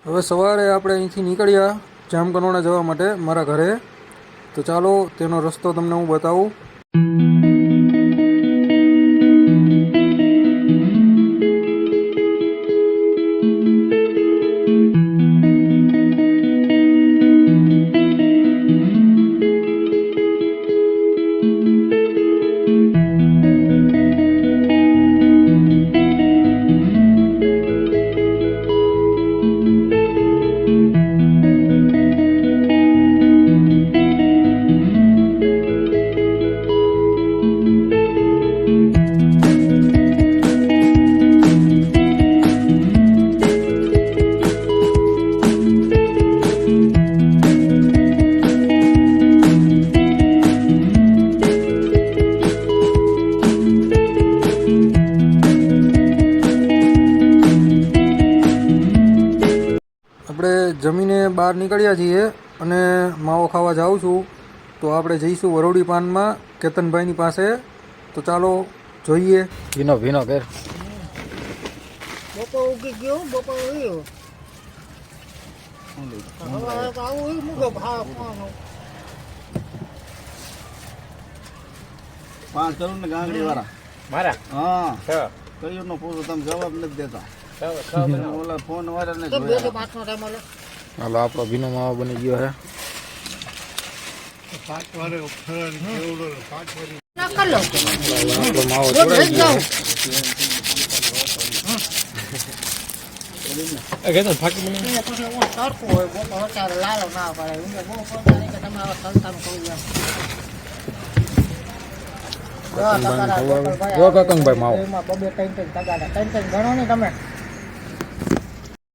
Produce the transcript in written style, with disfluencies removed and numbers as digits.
હવે સવારે આપણે અહીંથી નીકળ્યા જામકંડોરણા જવા માટે મારા ઘરે. તો ચાલો તેનો રસ્તો તમને હું બતાવું. આપણે જમીને બહાર નીકળ્યા છીએ અને માવો ખાવા જાઉં છું. તો આપણે જઈશું વરોડી પાનમાં કેતનભાઈની પાસે. તો ચાલો જોઈએ. ભીનો ભીનો ઘેર બપો ઉગી ગયો બપો આવ્યો હવે આવું મૂકો ભાવ પાનો 5 કરોડ ને ગાંગડી વાળા મારા હા કયું નો પૂછો તમે જવાબ નથી દેતા ઓલા ફોન વાળા ને તો બે પાંચનો ટાઈમ આલે હાલો આપણો ભીનો માવો બની ગયો છે. ના કર લો આપણો માવો રોજ ચોરાઈ લઈ ગયો જાઓ ફાકી મને એ પછી હું તડકો હોય બપો અત્યારે લાલો ના પડે હું બહુ પોતાની કે તમે આવા સંતાન કહું એમ જો કાકંભાઈ માવો એમાં બબે ત્રણ ત્રણ તગાડા ત્રણ ત્રણ ગણો ને તમે